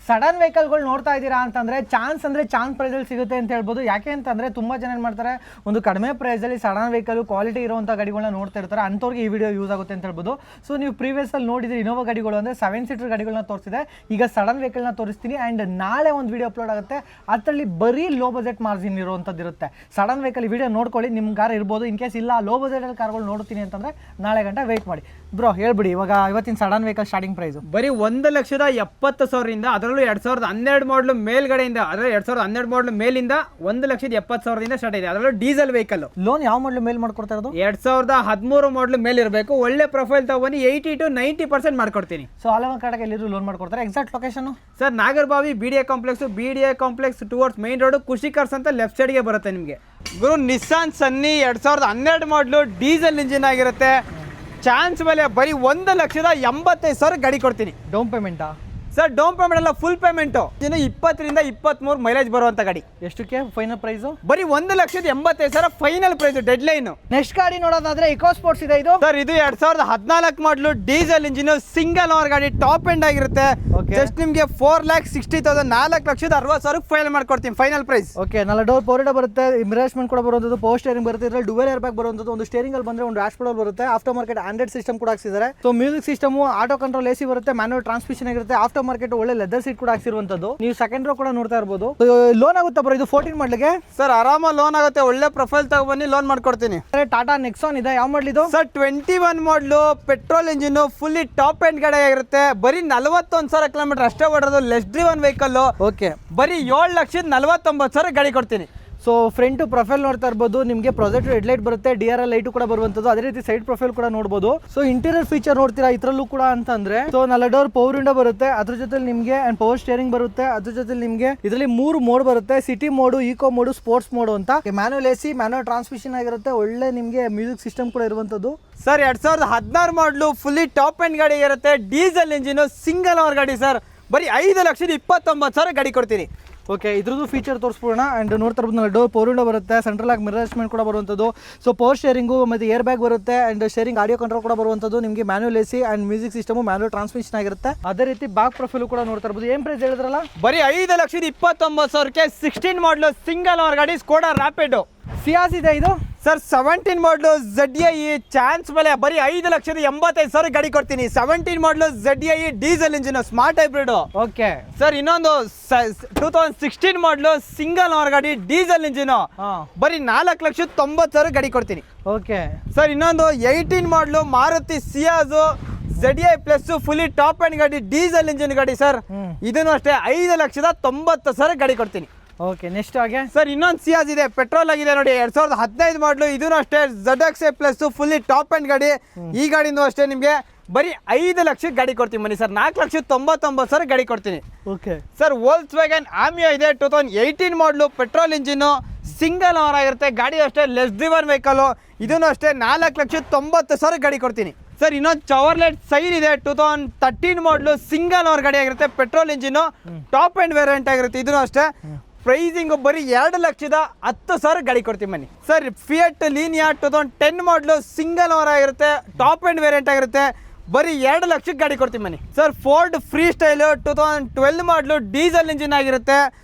Sudden ವೆಹಿಕಲ್ಗಳು ನೋಡ್ತಾ ಇದ್ದೀರಾ ಅಂತಂದರೆ ಚಾನ್ಸ್ ಪ್ರೈಸಲ್ಲಿ ಸಿಗುತ್ತೆ ಅಂತ ಹೇಳ್ಬೋದು. ಯಾಕೆ ಅಂತಂದರೆ ತುಂಬ ಜನ ಏನು ಮಾಡ್ತಾರೆ, ಒಂದು ಕಡಿಮೆ ಪ್ರೈಸಲ್ಲಿ ಸಡನ್ ವೆಹಿಕಲ್ ಕ್ವಾಲಿಟಿ ಇರುವಂಥ ಗಾಡಿಗಳನ್ನ ನೋಡ್ತಾ ಇರ್ತಾರೆ. ಅಂಥವ್ರಿಗೆ ಈ ವಿಡಿಯೋ ಯೂಸ್ ಆಗುತ್ತೆ ಅಂತ ಹೇಳ್ಬೋದು. ಸೊ ನೀವು ಪ್ರೀವಿಯಸ್ಸಲ್ಲಿ ನೋಡಿದ್ರೆ ಇನೋವಾ ಗಾಡಿಗಳು ಅಂದರೆ 7 ಸೀಟರ್ ಗಾಡಿಗಳನ್ನ ತೋರಿಸಿದೆ. ಈಗ ಸಡನ್ ವೆಹಿಕಲ್ನ ತೋರಿಸ್ತೀನಿ. ಆ್ಯಂಡ್ ನಾಳೆ ಒಂದು ವಿಡಿಯೋ ಅಪ್ಲೋಡ್ ಆಗುತ್ತೆ, ಅದರಲ್ಲಿ ಬರೀ ಲೋ ಬಜೆಟ್ ಮಾರ್ಜಿನ್ ಇರುವಂಥದ್ದು ಇರುತ್ತೆ. ಸಡನ್ ವೆಹಿಕಲ್ ವಿಡಿಯೋ ನೋಡ್ಕೊಳ್ಳಿ, ನಿಮ್ಮ ಕಾರ್ ಇರ್ಬೋದು. ಇನ್ ಕೇಸ್ ಇಲ್ಲ ಲೋ ಬಜೆಟಲ್ಲಿ ಕಾರ್ಗಳು ನೋಡ್ತೀನಿ ಅಂತಂದರೆ ನಾಳೆ ಗಂಟೆ ವೆಯ್ಟ್ ಮಾಡಿ. ಬ್ರೋ ಹೇಳ್ಬಿಡಿ, ಇವಾಗ ಇವತ್ತಿನ ಸಡನ್ ವೆಹಿಕಲ್ ಸ್ಟಾರ್ಟಿಂಗ್ ಪ್ರೈಸು ಬರೀ 1,70,000 ಅದರಲ್ಲೂ 2012 ಮಾಡಲು ಮೇಲ್ಗಡೆಯಿಂದ, ಅದರಲ್ಲಿ 2012 ಮಾಡಲು ಮೇಲಿಂದ 1,70,000 ಸ್ಟಾರ್ಟ್ ಇದೆ. ಅದರಲ್ಲೂ ಡೀಸೆಲ್ ವೆಹಿಕಲ್. ಲೋನ್ ಯಾವ ಮಾಡಲು ಮೇಲ್ ಮಾಡ್ಕೊಡ್ತಾ ಇರೋದು? 2013 ಮಾಡಲು ಮೇಲಿರಬೇಕು. ಒಳ್ಳೆ ಪ್ರೊಫೈಲ್ ತಗೊಂಡು 80 to 90% ಮಾಡ್ಕೊಡ್ತೀನಿ. ಸೊ ಆಲ್ ಓವರ್ ಕರ್ನಾಟಕ ಎಲ್ಲರೂ ಲೋನ್ ಮಾಡ್ಕೊಡ್ತಾರೆ. Exact location sir Nagarabhavi BDA complex towards main road ಖುಷಿಕರ್ಸ್ ಅಂತ ಲೆಫ್ಟ್ ಸೈಡ್ಗೆ ಬರುತ್ತೆ ನಿಮಗೆ. ಗುರು ನಿಸ್ಸಾನ್ ಸನ್ನಿ 2012 ಮಾಡಲು ಡೀಸೆಲ್ ಇಂಜಿನ್ ಆಗಿರುತ್ತೆ. ಚಾನ್ಸ್ ಮೇಲೆ ಬರೀ 1,80,000 ಗಾಡಿ ಕೊಡ್ತೀನಿ. ಡೌನ್ ಪೇಮೆಂಟಾ? ಸರ್ ಡೌನ್ ಪೇಮೆಂಟ್ ಅಲ್ಲ, ಫುಲ್ ಪೇಮೆಂಟು. 20 ರಿಂದ 23 ಮೈಲೇಜ್ ಬರುವಂತ ಗಾಡಿ. ಎಷ್ಟಕ್ಕೆ ಫೈನಲ್ ಪ್ರೈಸು? ಬರೀ 1,80,000 final price, deadline. Next ಗಾಡಿ ನೋಡೋದಾದ್ರೆ ಇಕೋ ಸ್ಪೋರ್ಟ್ಸ್ ಇದೆ. ಇದು ಸರ್ ಇದು 2014 ಮಾಡಲು ಡೀಸೆಲ್ ಇಂಜಿನ್, ಸಿಂಗಲ್ ಓನರ್ ಗಾಡಿ, ಟಾಪ್ ಎಂಡ್ ಆಗಿರುತ್ತೆ. ಜಸ್ಟ್ ನಿಮಗೆ 4,60,000 4,60,000 ಫೈನಲ್ ಮಾಡ್ಕೊಡ್ತೀನಿ final price. Okay, 4 door power window ಬರುತ್ತೆ, ಮಿರರ್ಸ್ಮೆಂಟ್ ಕೂಡ ಬರುವಂಥದ್ದು, ಪವರ್ ಸ್ಟೇರಿಂಗ್ ಬರುತ್ತೆ, ಇದರಲ್ಲಿ ಡುವೆಲ್ ಏರ್ ಬ್ಯಾಗ್ ಬರುವಂಥದ್ದು, ಒಂದು ಸ್ಟೇರಿಂಗ್ ಅಲ್ಲಿ ಬಂದ್ರೆ ಒಂದು ಡ್ಯಾಶ್ ಬೋರ್ಡ್ ಬರುತ್ತೆ, ಆಫ್ಟರ್ ಮಾರ್ಕೆಟ್ ಆಂಡ್ರಾಯ್ಡ್ ಸಿಸ್ಟಮ್ ಕೂಡ ಹಾಕ್ಸಿದ್ದಾರೆ. So music system, auto control, AC ಬರುತ್ತೆ, ಮ್ಯಾನುವಲ್ ಟ್ರಾನ್ಸ್ಮಿಷನ್ ಆಗಿರುತ್ತೆ, ಆಫ್ಟರ್ ಮಾರ್ಕೆಟ್ ಒಳ್ಳೆ ಲೆದರ್ ಸೀಟ್ ಕೂಡ ಹಾಕ್ಸಿರುವಂಥದ್ದು. ನೀವು ಸೆಕೆಂಡ್ ರೋ ಕೂಡ ನೋಡ್ತಾ ಇರಬಹುದು. ಲೋನ್ ಆಗುತ್ತೆ ಬರೋ ಇದು 14 ಮಾಡ್ಲಿಕ್ಕೆ? ಸರ್ ಆರಾಮ ಲೋನ್ ಆಗುತ್ತೆ. ಒಳ್ಳೆ ಪ್ರೊಫೈಲ್ ತಗೊಬನ್ನಿ, ಲೋನ್ ಮಾಡ್ಕೊಡ್ತೀನಿ. ಟಾಟಾ ನೆಕ್ಸಾನ್ ಇದೆ. ಯಾವ ಮಾಡಲ್ ಇದು? ಸರ್ 21 ಮಾಡಲು petrol engine, fully top end ಗಾಡಿ ಆಗಿರುತ್ತೆ. ಬರೀ 41,000 ಕಿಲೋಮೀಟರ್ ಅಷ್ಟೇ ಓಡೋದು, ಲೆಸ್ ಡ್ರಿವನ್ ವೆಹಿಕಲ್. ಓಕೆ, ಬರೀ 7,49,000 ಗಾಡಿ ಕೊಡ್ತೀನಿ. ಸೊ ಫ್ರಂಟ್ ಪ್ರೊಫೈಲ್ ನೋಡ್ತಾ ಇರ್ಬೋದು, ನಿಮಗೆ ಪ್ರೊಜೆಕ್ಟರ್ ಹೆಡ್ಲೈಟ್ ಬರುತ್ತೆ, DRL ಲೈಟ್ ಕೂಡ ಬರುವಂಥದ್ದು, ಅದೇ ರೀತಿ ಸೈಡ್ ಪ್ರೊಫೈಲ್ ಕೂಡ ನೋಡಬಹುದು. ಸೊ ಇಂಟೀರಿಯರ್ ಫೀಚರ್ ನೋಡ್ತೀರಾ ಇದರಲ್ಲೂ ಕೂಡ ಅಂತಂದ್ರೆ, ಸೊ 4 ಡೋರ್ ಪವರ್ ವಿಂಡೋ ಬರುತ್ತೆ, ಅದ್ರ ಜೊತೆ ನಿಮಗೆ ಅಂಡ್ ಪವರ್ ಸ್ಟೇರಿಂಗ್ ಬರುತ್ತೆ, ಅದ್ರ ಜೊತೆ ನಿಮಗೆ ಇದರಲ್ಲಿ 3 ಮೋಡ್ ಬರುತ್ತೆ, city mode, eco mode, sports mode ಅಂತ. ಮ್ಯಾನುವಲ್ AC, ಮ್ಯಾನುವಲ್ ಟ್ರಾನ್ಸ್ಮಿಷನ್ ಆಗಿರುತ್ತೆ, ಒಳ್ಳೆ ನಿಮಗೆ ಮ್ಯೂಸಿಕ್ ಸಿಸ್ಟಮ್ ಕೂಡ ಇರುವಂಥದ್ದು. ಸರ್ 2016 ಮಾಡಲು ಫುಲ್ಲಿ ಟಾಪ್ ಎಂಡ್ ಗಾಡಿ ಇರುತ್ತೆ, ಡೀಸೆಲ್ ಇಂಜಿನ್, ಸಿಂಗಲ್ ಓನರ್ ಗಾಡಿ. ಸರ್ ಬರೀ 5,29,000 ಗಾಡಿ ಕೊಡ್ತೀನಿ. ಓಕೆ, ಇದ್ರದ್ದು ಫೀಚರ್ ತೋರಿಸ್ಬೋಣ. ಆ್ಯಂಡ್ ನೋಡ್ತಾ ಇರ್ಬೋದು, ಡೋರ್ ಪವರ್ ವಿಂಡೋ ಬರುತ್ತೆ, ಸೆಂಟ್ರಲ್ ಆಗಿ ಮಿರರ್ಸ್ಮೆಂಟ್ ಕೂಡ ಬರುವಂಥದ್ದು. ಸೊ ಪವರ್ ಸ್ಟೇರಿಂಗು ಮತ್ತು ಏರ್ ಬ್ಯಾಗ್ ಬರುತ್ತೆ, ಆ್ಯಂಡ್ ಸ್ಟೇರಿಂಗ್ ಆಡಿಯೋ ಕಂಟ್ರೋಲ್ ಕೂಡ ಬರುವಂಥದ್ದು. ನಿಮಗೆ manual AC and music system, manual transmission ಆಗಿರುತ್ತೆ. ಅದೇ ರೀತಿ ಬ್ಯಾಕ್ ಪ್ರೊಫೈಲ್ ಕೂಡ ನೋಡ್ತಾ ಇರ್ಬೋದು. ಏನು ಪ್ರೈಸ್ ಹೇಳಿದ್ರಲ್ಲ? ಬರೀ 5,29,000 16 ಮಾಡಲು ಸಿಂಗಲ್ ಓನರ್ ಗಾಡಿ, ಸ್ಕೋಡಾ ರ್ಯಾಪಿಡ್. ಸಿಯಾಸ್ ಇದೆ ಇದು. ಸರ್ 17 ಮಾಡಲು ZDI, ಚಾನ್ಸ್ ಮೇಲೆ ಬರೀ 5,85,000 ಗಾಡಿ ಕೊಡ್ತೀನಿ. 17 ಮಾಡಲು ZDI diesel engine, smart hybrid. Okay sir ಇನ್ನೊಂದು 2016 ಮಾಡಲು ಸಿಂಗಲ್ ಓನರ್ ಗಾಡಿ, ಡೀಸೆಲ್ ಇಂಜಿನ್, ಬರೀ 4,90,000 ಗಾಡಿ ಕೊಡ್ತೀನಿ. ಓಕೆ ಸರ್ ಇನ್ನೊಂದು 18 ಮಾಡಲು Maruti ಸಿಯಾಜ್ ZDI plus fully top end ಗಾಡಿ, ಡೀಸೆಲ್ ಇಂಜಿನ್ ಗಾಡಿ. ಸರ್ ಇದನ್ನು ಅಷ್ಟೇ 5,90,000 ಗಾಡಿ ಕೊಡ್ತೀನಿ. ಓಕೆ, ನೆಕ್ಸ್ಟ್ ಹಾಗೆ ಸರ್ ಇನ್ನೊಂದು ಸಿಯಾಜ್ ಇದೆ, ಪೆಟ್ರೋಲ್ ಆಗಿದೆ ನೋಡಿ, 2015 ಮಾಡಲು, ಇದನ್ನು ಅಷ್ಟೇ ZXA plus fully top end ಗಾಡಿ. ಈ ಗಾಡಿನೂ ಅಷ್ಟೇ ನಿಮಗೆ ಬರೀ 5,00,000 ಗಾಡಿ ಕೊಡ್ತೀನಿ ಬನ್ನಿ ಸರ್. 4,99,000 ಗಾಡಿ ಕೊಡ್ತೀನಿ. ಓಕೆ ಸರ್ ವೋಲ್ಕ್ಸ್ವ್ಯಾಗನ್ ಆಮಿಯೋ ಇದೆ, 2018 ಮಾಡಲು, ಪೆಟ್ರೋಲ್ ಇಂಜಿನ್, ಸಿಂಗಲ್ ಓನರ್ ಆಗಿರುತ್ತೆ, ಗಾಡಿ ಅಷ್ಟೇ ಲೆಸ್ ಡ್ರಿವನ್ ವೆಹಿಕಲ್. ಇದನ್ನು ಅಷ್ಟೇ 4,90,000 ಗಾಡಿ ಕೊಡ್ತೀನಿ. ಸರ್ ಇನ್ನೊಂದು ಚವರ್ಲೆಟ್ ಸೈನ್ ಇದೆ, 2013 ಮಾಡಲು, ಸಿಂಗಲ್ ಓನರ್ ಗಾಡಿ ಆಗಿರುತ್ತೆ, petrol engine, top end variant ಆಗಿರುತ್ತೆ. ಇದನ್ನು ಅಷ್ಟೇ ಪ್ರೈಸಿಂಗ್ ಬರೀ 2,10,000 ಗಾಡಿ ಕೊಡ್ತೀವಿ ಬನ್ನಿ. ಸರ್ ಫಿಯಟ್ ಲೀನಿಯಾ 2010 ಮಾಡಲು, ಸಿಂಗಲ್ ಓನರ್ ಆಗಿರುತ್ತೆ, ಟಾಪ್ ಎಂಡ್ ವೇರಿಯಂಟ್ ಆಗಿರುತ್ತೆ, ಬರೀ 2,00,000 ಗಾಡಿ ಕೊಡ್ತೀವಿ ಬನ್ನಿ. ಸರ್ ಫೋರ್ಡ್ ಫ್ರೀ ಸ್ಟೈಲ್ 2012 ಮಾಡಲು, ಡೀಸೆಲ್ ಇಂಜಿನ್ ಆಗಿರುತ್ತೆ,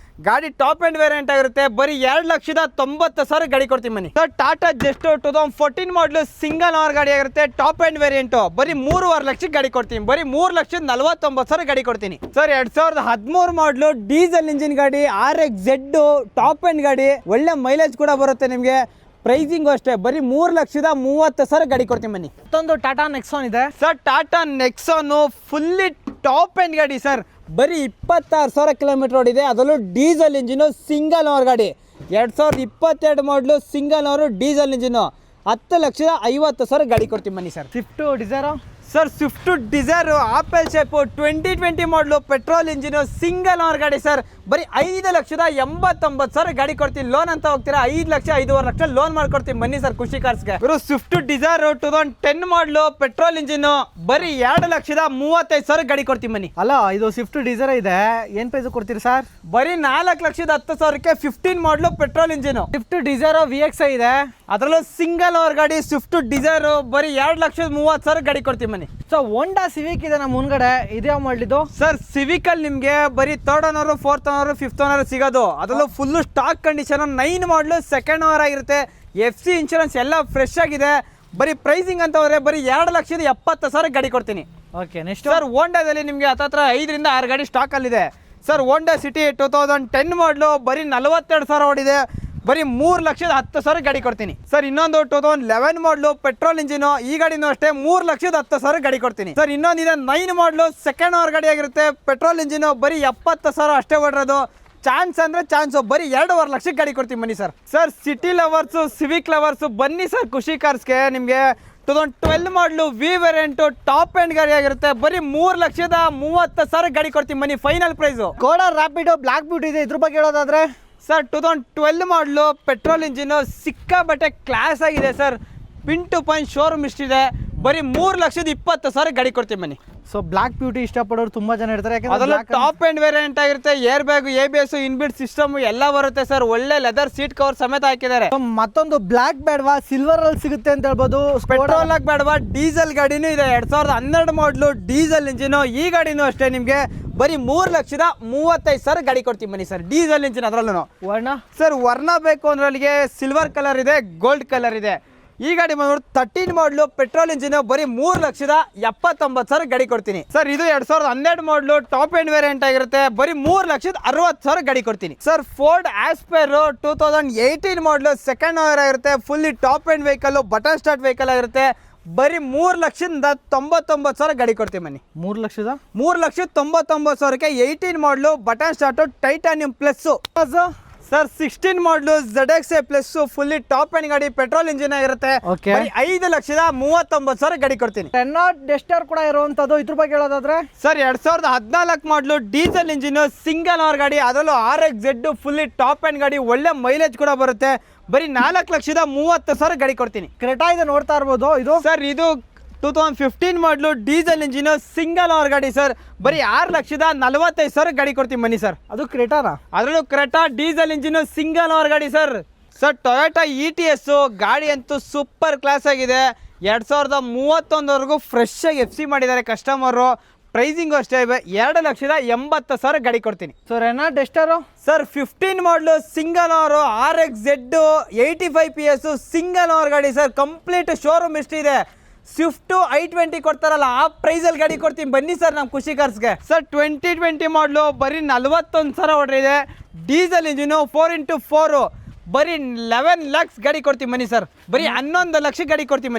ಗಾಡಿ ಟಾಪ್ ಎಂಡ್ ವೇರಿಯಂಟ್ ಆಗಿರುತ್ತೆ, ಬರೀ 2,90,000 ಗಾಡಿ ಕೊಡ್ತೀನಿ ಬನ್ನಿ. ಸರ್ ಟಾಟಾ ಜಸ್ಟ್ 2014 ಮಾಡಲು, ಸಿಂಗಲ್ ಓನರ್ ಗಾಡಿ ಆಗಿರುತ್ತೆ, ಟಾಪ್ ಎಂಡ್ ವೇರಿಯಂಟ್, ಬರೀ 3,50,000 ಗಾಡಿ ಕೊಡ್ತೀನಿ. ಬರೀ 3,49,000 ಗಾಡಿ ಕೊಡ್ತೀನಿ. ಸರ್ 2013 ಮಾಡಲು, ಡೀಸೆಲ್ ಇಂಜಿನ್ ಗಾಡಿ, RX-Z ಟಾಪ್ ಎಂಡ್ ಗಾಡಿ, ಒಳ್ಳೆ ಮೈಲೇಜ್ ಕೂಡ ಬರುತ್ತೆ ನಿಮಗೆ. ಪ್ರೈಸಿಂಗು ಅಷ್ಟೇ ಬರೀ 3,30,000 ಗಾಡಿ ಕೊಡ್ತೀನಿ ಬನ್ನಿ. ಮತ್ತೊಂದು ಟಾಟಾ ನೆಕ್ಸಾನ್ ಇದೆ. Sir Tata Nexon fully top end ಗಾಡಿ. ಸರ್ ಬರೀ 26,000 ಕಿಲೋಮೀಟರ್ ಓಡಿದೆ, ಅದರಲ್ಲೂ ಡೀಸೆಲ್ ಇಂಜಿನು, ಸಿಂಗಲ್ ಓನರ್ ಗಾಡಿ, 2022 ಮಾಡಲು, ಸಿಂಗಲ್ ಓನರ್ ಡೀಸೆಲ್ ಇಂಜಿನು, 10,50,000 ಗಾಡಿ ಕೊಡ್ತೀನಿ ಬನ್ನಿ sir. Swift Dzire. Sir Swift Dzire apple shape 2020 ಮಾಡಲು, ಪೆಟ್ರೋಲ್ ಇಂಜಿನ್, ಸಿಂಗಲ್ ಓನರ್ ಗಾಡಿ. ಸರ್ ಬರೀ 5,89,000 ಗಾಡಿ ಕೊಡ್ತೀನಿ. ಲೋನ್ ಅಂತ ಹೋಗ್ತೀರಾ, 5,05,500,000 ಲೋನ್ ಮಾಡ್ಕೊಡ್ತೀನಿ ಬನ್ನಿ ಸರ್ ಖುಷಿ ಕಾರ್ಸ್ಗೆ. ಸ್ವಿಫ್ಟ್ ಡಿಸೈರ್ 2010 ಮಾಡಲು, ಪೆಟ್ರೋಲ್ ಇಂಜಿನ್, ಬರೀ 2,35,000 ಗಾಡಿ ಕೊಡ್ತೀನಿ ಬನ್ನಿ. ಅಲ್ಲ, ಇದು ಸ್ವಿಫ್ಟ್ ಡಿಸೈರ್ ಇದೆ, ಏನ್ ಪ್ರೈಸ್ ಕೊಡ್ತೀರಿ ಸರ್? ಬರೀ 4,10,000 15 ಮಾಡಲು, petrol engine. Swift Dzire VXI ಇದೆ. ಅದರಲ್ಲೂ ಸಿಂಗಲ್ ಓನರ್ ಗಾಡಿ ಸ್ವಿಫ್ಟ್ ಡಿಸೈರ್ ಬರೀ 2,30,000 ಗಾಡಿ ಕೊಡ್ತೀವಿ ಬನ್ನಿ. ಸೊ ಹೋಂಡಾ ಸಿವಿಕ್ ಇದೆ ನಮ್ಮ ಮುಂದ್ಗಡೆ, ಇದೇ ಮಾಡಿದ್ದು ಸರ್ ಸಿವಿಕಲ್ ನಿಮಗೆ ಬರೀ 3rd owner 4th owner 5th owner ಸಿಗೋದು. ಅದರಲ್ಲೂ ಫುಲ್ಲು ಸ್ಟಾಕ್ ಕಂಡೀಷನ್ 9 ಮಾಡಲು 2nd ಓನರ್ ಆಗಿರುತ್ತೆ. FC ಇನ್ಶೂರೆನ್ಸ್ ಎಲ್ಲ ಫ್ರೆಶ್ ಆಗಿದೆ. ಬರೀ ಪ್ರೈಸಿಂಗ್ ಅಂತ ಹೋದ್ರೆ ಬರೀ 2,70,000 ಗಾಡಿ ಕೊಡ್ತೀನಿ. ಓಕೆ ನೆಕ್ಸ್ಟ್ ಸರ್ ಹೋಂಡಾದಲ್ಲಿ ನಿಮಗೆ ಹತ್ತತ್ರ 5 ರಿಂದ 6 ಗಾಡಿ ಸ್ಟಾಕಲ್ಲಿದೆ. ಸರ್ ಹೋಂಡಾ ಸಿಟಿ 2010 ಮಾಡಲು ಬರೀ 42,000 ಓಡಿದೆ. ಬರೀ 3,10,000 ಗಾಡಿ ಕೊಡ್ತೀನಿ. ಸರ್ ಇನ್ನೊಂದು 2011 ಮಾಡಲು ಪೆಟ್ರೋಲ್ ಇಂಜಿನು, ಈ ಗಾಡಿನೂ ಅಷ್ಟೇ 3,10,000 ಗಾಡಿ ಕೊಡ್ತೀನಿ. ಸರ್ ಇನ್ನೊಂದಿದೆ 9 ಮಾಡಲು 2nd ಓನರ್ ಗಾಡಿ ಆಗಿರುತ್ತೆ. ಪೆಟ್ರೋಲ್ ಇಂಜಿನು ಬರೀ 70,000 ಅಷ್ಟೇ ಓಡಿರೋದು. ಚಾನ್ಸ್ ಅಂದರೆ ಚಾನ್ಸು, ಬರೀ 2.5 ಲಕ್ಷಕ್ಕೆ ಗಾಡಿ ಕೊಡ್ತೀನಿ ಬನ್ನಿ sir. Sir city lovers Civic lovers ಬನ್ನಿ ಸರ್ ಖುಷಿ ಕಾರ್ಸ್ಗೆ. ನಿಮಗೆ 2012 ಮಾಡಲು ವಿ ವೇರಿಯಂಟು ಟಾಪ್ ಎಂಡ್ ಗಾಡಿ ಆಗಿರುತ್ತೆ. ಬರೀ 3,30,000 ಗಾಡಿ ಕೊಡ್ತೀನಿ ಬನ್ನಿ final price. Skoda Rapid black beauty ಇದೆ, ಇದ್ರ ಬಗ್ಗೆ ಹೇಳೋದಾದ್ರೆ ಸರ್ 2012 ಮಾಡಲು ಪೆಟ್ರೋಲ್ ಇಂಜಿನು ಸಿಕ್ಕಾಬಟ್ಟೆ ಕ್ಲಾಸ್ ಆಗಿದೆ sir. Pin to point showroom ಇಷ್ಟಿದೆ. ಬರೀ 3,20,000 ಗಾಡಿ ಕೊಡ್ತೀನಿ ಬನ್ನಿ. ಸೊ ಬ್ಲ್ಯಾಕ್ ಬ್ಯೂಟಿ ಇಷ್ಟಪಡೋರು ತುಂಬಾ ಜನ ಇರ್ತಾರೆ, ಅದರಲ್ಲೂ ಯಾಕಂದ್ರೆ ಟಾಪ್ ಎಂಡ್ ವೇರಿಯಂಟ್ ಆಗಿರುತ್ತೆ. Air bag, ABS, inbuilt system ಎಲ್ಲ ಬರುತ್ತೆ ಸರ್. ಒಳ್ಳೆ ಲೆದರ್ ಸೀಟ್ ಕವರ್ ಸಮೇತ ಹಾಕಿದ್ದಾರೆ. ಮತ್ತೊಂದು ಬ್ಲ್ಯಾಕ್ ಬೇಡವಾ ಸಿಲ್ವರ್ ಅಲ್ಲಿ ಸಿಗುತ್ತೆ ಅಂತ ಹೇಳ್ಬೋದು. ಪೆಟ್ರೋಲ್ ಆಗಿ ಬೇಡವಾ ಡೀಸೆಲ್ ಗಾಡಿನೂ ಇದೆ. 2012 ಮಾಡಲು ಡೀಸೆಲ್ ಇಂಜಿನು, ಈ ಗಾಡಿನೂ ಅಷ್ಟೇ ನಿಮಗೆ ಬರೀ 3,35,000 ಗಾಡಿ ಕೊಡ್ತೀನಿ ಬನ್ನಿ ಸರ್. ಡೀಸೆಲ್ ಇಂಜಿನ್ ಅದರಲ್ಲೂ ವರ್ಣ ಸರ್ ವರ್ಣ ಬೇಕು ಅಂದ್ರೆ ಅಲ್ಲಿಗೆ ಸಿಲ್ವರ್ ಕಲರ್ ಇದೆ, ಗೋಲ್ಡ್ ಕಲರ್ ಇದೆ. ಈ ಗಾಡಿ ಬಂದ್ಬಿಟ್ಟು 13 ಮಾಡಲು ಪೆಟ್ರೋಲ್ ಇಂಜಿನ್ ಬರೀ 3,79,000 ಗಾಡಿ ಕೊಡ್ತೀನಿ ಸರ್. ಇದು 2012 ಮಾಡಲು ಟಾಪ್ ಎಂಡ್ ವೇರಿಯಂಟ್ ಆಗಿರುತ್ತೆ. ಬರೀ 3,60,000 ಗಾಡಿ ಕೊಡ್ತೀನಿ ಸರ್. ಫೋರ್ಡ್ ಆಸ್ಪೈರ್ 2018 ಮಾಡಲು 2nd ಓನರ್ ಆಗಿರುತ್ತೆ. Fully top end vehicle, button start vehicle ಆಗಿರುತ್ತೆ. ಬರೀ 3,99,000 ಗಾಡಿ ಕೊಡ್ತೀನಿ ಬನ್ನಿ. 3,00,000 18 ಮಾಡಲು button start titanium plus. Sir 16 ಮಾಡಲು ZXA plus fully top end ಗಾಡಿ, ಪೆಟ್ರೋಲ್ ಇಂಜಿನ್ ಆಗಿರುತ್ತೆ. Okay. 5,39,000 ಗಾಡಿ ಕೊಡ್ತೀನಿ. ಡೆಸ್ಟರ್ ಕೂಡ ಇರುವಂತದ್ದು, ಇದ್ರ ಬಗ್ಗೆ ಹೇಳೋದಾದ್ರೆ ಸರ್ 2014 ಮಾಡಲು ಡೀಸೆಲ್ ಇಂಜಿನ್ ಸಿಂಗಲ್ ಓನರ್ ಗಾಡಿ, ಅದರಲ್ಲೂ RXZ ಫುಲ್ಲಿ ಟಾಪ್ ಎಂಡ್ ಗಾಡಿ, ಒಳ್ಳೆ ಮೈಲೇಜ್ ಕೂಡ ಬರುತ್ತೆ. ಬರೀ 4,30,000 ಗಾಡಿ ಕೊಡ್ತೀನಿ. ಕ್ರೆಟಾ ಇದೆ ನೋಡ್ತಾ ಇರ್ಬೋದು. ಇದು ಸರ್ ಇದು 2015 ಮಾಡಲು ಡೀಸೆಲ್ ಇಂಜಿನ್ ಸಿಂಗಲ್ ಓನರ್ ಗಾಡಿ ಸರ್. ಬರೀ 6,45,000 ಗಾಡಿ ಕೊಡ್ತೀನಿ ಬನ್ನಿ ಸರ್. ಅದು ಕ್ರೆಟಾನಾ? ಅದರಲ್ಲೂ Creta diesel engine single owner ಗಾಡಿ ಸರ್. ಸರ್ ಟೊಯೋಟಾ ETS ಗಾಡಿ ಅಂತೂ ಸೂಪರ್ ಕ್ಲಾಸ್ ಆಗಿದೆ. 2031ವರೆಗೂ ಫ್ರೆಶ್ ಆಗಿ FC ಮಾಡಿದ್ದಾರೆ ಕಸ್ಟಮರು. ಪ್ರೈಸಿಂಗು ಅಷ್ಟೇ ಇವೆ. 2,80,000 ಗಾಡಿ ಕೊಡ್ತೀನಿ. So ರೆನಾ ಡೆಸ್ಟರು sir 15 model single owner, RXZ 85 PS single owner ಗಾಡಿ ಸರ್. ಕಂಪ್ಲೀಟ್ ಶೋರೂಮ್ ಇಷ್ಟಿದೆ. ಸ್ವಿಫ್ಟು i20 ಕೊಡ್ತಾರಲ್ಲ ಆ ಪ್ರೈಸಲ್ಲಿ ಗಾಡಿ ಕೊಡ್ತೀನಿ ಬನ್ನಿ ಸರ್ ನಮ್ಮ ಖುಷಿ ಕಾರ್ಸ್ಗೆ. ಸರ್ 2020 ಮಾಡಲು ಬರೀ 41,000 ಹೊಡ್ರಿದೆ. ಡೀಸೆಲ್ ಇಂಜಿನು 4x4 ಬರೀ 11 lakhs ಗಾಡಿ ಕೊಡ್ತೀನಿ ಬನ್ನಿ ಸರ್. ಬರೀ 11 ಲಕ್ಷ ಗಾಡಿ ಕೊಡ್ತೀನಿ ಬನ್ನಿ.